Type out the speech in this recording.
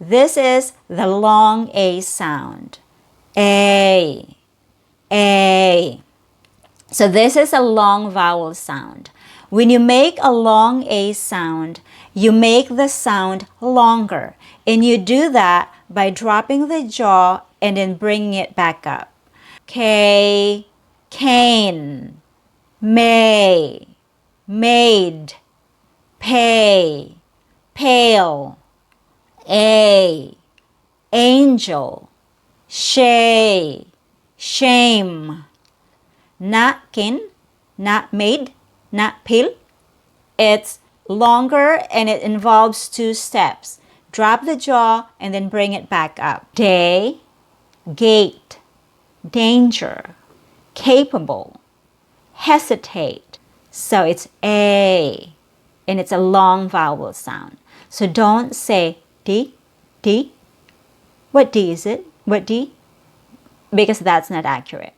This is the long A sound. A. A. So this is a long vowel sound. When you make a long A sound, you make the sound longer. And you do that by dropping the jaw and then bringing it back up. K, cane, may, made, pay, pale, a, angel, shay, shame, not kin, not made, not pill. It's longer and it involves 2 steps. Drop the jaw and then bring it back up. Day, gate, danger, capable, hesitate. So it's A, and it's a long vowel sound. So don't say D, D. What D is it? What D? Because that's not accurate.